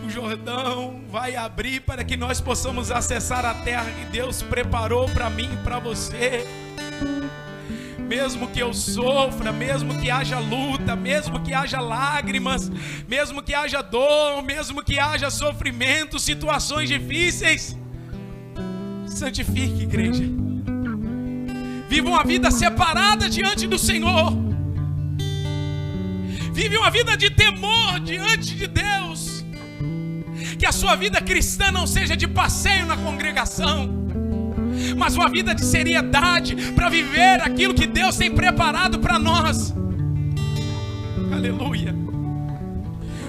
O Jordão vai abrir para que nós possamos acessar a terra que Deus preparou para mim e para você. Mesmo que eu sofra, mesmo que haja luta, mesmo que haja lágrimas, mesmo que haja dor, mesmo que haja sofrimento, situações difíceis, santifique, igreja. Viva uma vida separada diante do Senhor. Vive uma vida de temor diante de Deus. Que a sua vida cristã não seja de passeio na congregação, mas uma vida de seriedade para viver aquilo que Deus tem preparado para nós. Aleluia.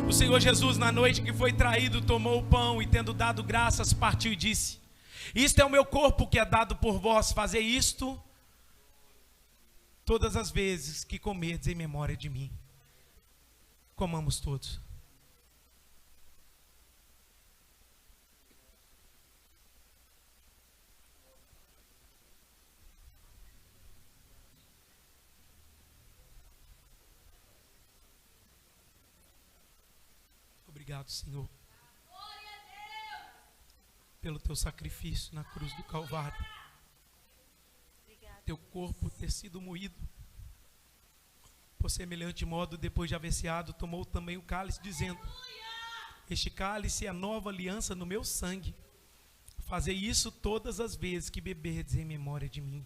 O Senhor Jesus, na noite que foi traído, tomou o pão e, tendo dado graças, partiu e disse: isto é o meu corpo que é dado por vós, fazei isto todas as vezes que comerdes em memória de mim. Comamos todos. Obrigado, Senhor, pelo teu sacrifício na cruz do Calvário. Teu corpo ter sido moído. Por semelhante modo, depois de haver ceado, tomou também o cálice, dizendo: este cálice é a nova aliança no meu sangue. Fazei isso todas as vezes que beberdes em memória de mim.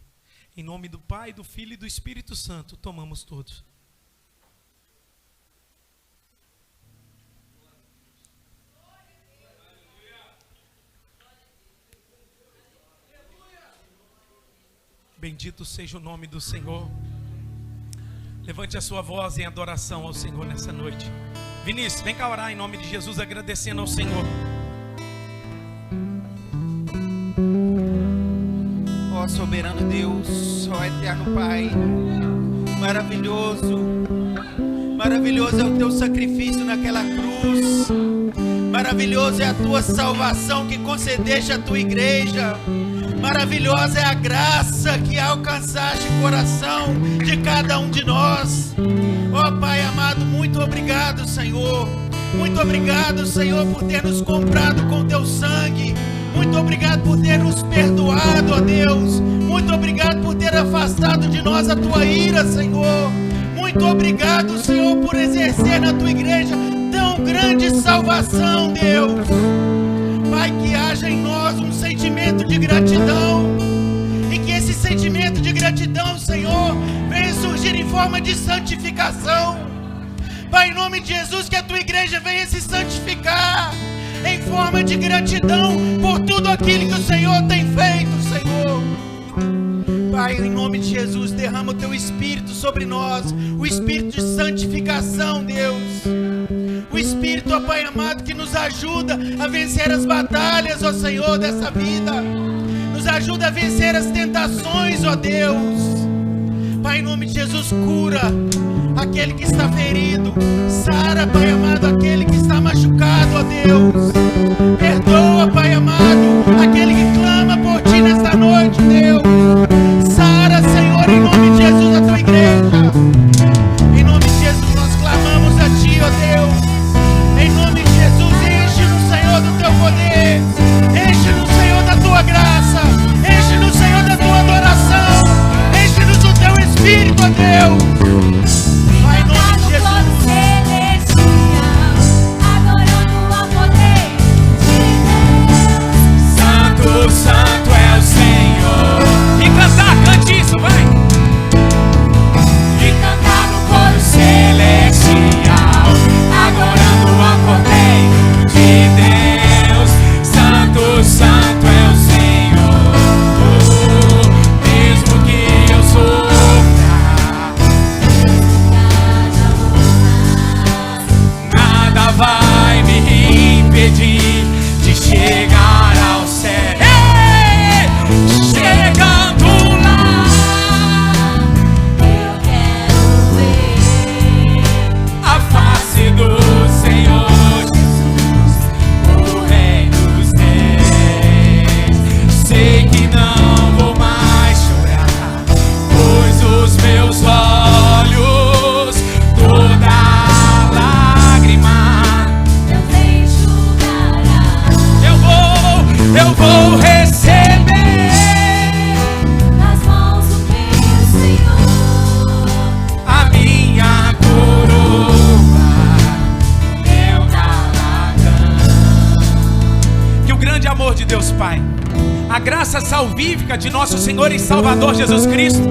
Em nome do Pai, do Filho e do Espírito Santo, tomamos todos. Bendito seja o nome do Senhor. Levante a sua voz em adoração ao Senhor nessa noite. Vinícius, vem cá orar em nome de Jesus, agradecendo ao Senhor. Ó soberano Deus, ó eterno Pai, maravilhoso, maravilhoso é o teu sacrifício naquela cruz, maravilhoso é a tua salvação que concedeste à tua igreja. Maravilhosa é a graça que alcançaste o coração de cada um de nós. Ó Pai amado, muito Muito obrigado, Senhor. Muito obrigado, Senhor, por ter nos comprado com teu sangue. Muito obrigado por ter nos perdoado, ó Deus. Muito obrigado por ter afastado de nós a tua ira, Senhor. Muito obrigado, Senhor, por exercer na tua igreja tão grande salvação, Deus. Pai, que haja em nós um sentimento de gratidão. E que esse sentimento de gratidão, Senhor, venha surgir em forma de santificação. Pai, em nome de Jesus, que a tua igreja venha se santificar em forma de gratidão por tudo aquilo que o Senhor tem feito, Senhor. Pai, em nome de Jesus, derrama o teu Espírito sobre nós, o Espírito de santificação, Deus. O Espírito, ó Pai amado, que nos ajuda a vencer as batalhas, ó Senhor, dessa vida. Nos ajuda a vencer as tentações, ó Deus. Pai, em nome de Jesus, cura aquele que está ferido. Sara, Pai amado, aquele que está machucado, ó Deus. Perdoa, Pai amado, aquele que clama por Ti nesta noite, Deus. Sara, Senhor, em nome de Jesus, a Tua igreja. Em nome de Jesus, nós clamamos a Ti, ó Deus. Em nome de Jesus, enche-nos, Senhor, do Teu poder. Enche-nos, Senhor, da Tua graça. Enche-nos, Senhor, da Tua adoração. Enche-nos do Teu Espírito, ó Deus. Vai, em nome de Jesus. Santo, Santo é o Senhor. E cantar, cante isso, vai. E cantar no coro celestial, adorando a Cordeiro de Deus. Santo, Santo é o Senhor. Mesmo que eu sofra, nada vai me impedir de chegar ao céu. Chegando lá, Eu quero ver a face do Senhor Jesus, o Rei dos Reis. Sei que não vou mais chorar, pois os meus olhos toda lágrima Deus enxugará eu vou receber nas mãos do meu Senhor. a minha coroa, meu galardão. Que o grande amor de Deus Pai, a graça salvífica de nosso Senhor e Salvador Jesus Cristo,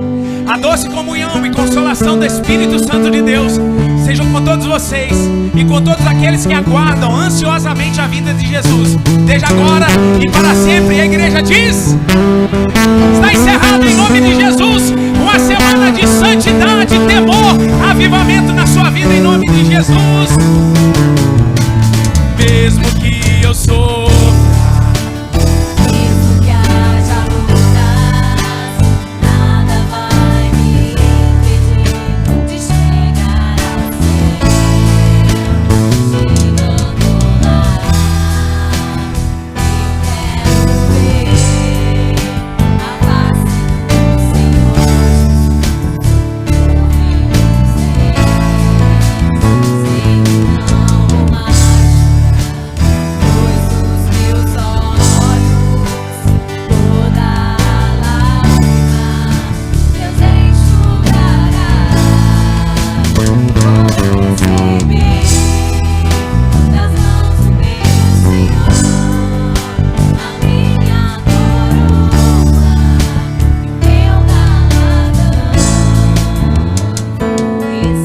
a doce comunhão e consolação do Espírito Santo de Deus sejam com todos vocês e com todos aqueles que aguardam ansiosamente a vinda de Jesus, desde agora e para sempre. E a igreja diz: está encerrado em nome de Jesus uma semana de santidade, temor, avivamento na sua vida em nome de Jesus. Mesmo que eu sofra, Mesmo que haja lutas, nada vai me impedir de chegar ao céu. Chegando lá, eu quero ver a face do Senhor.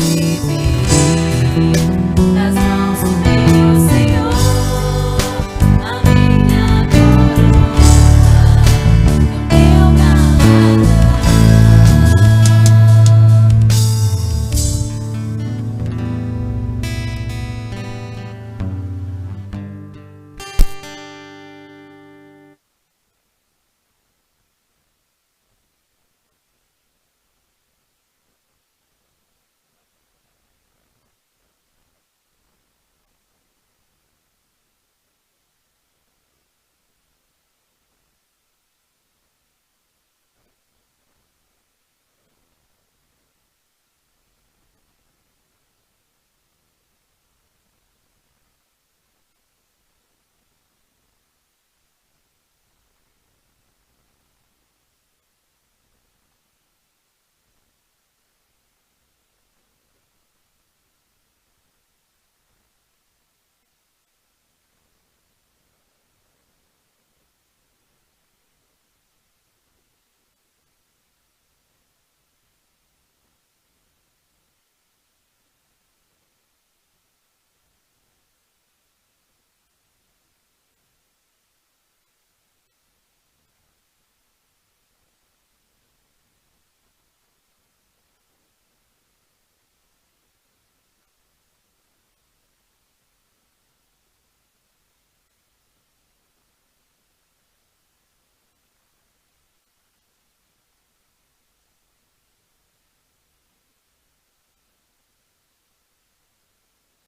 Receber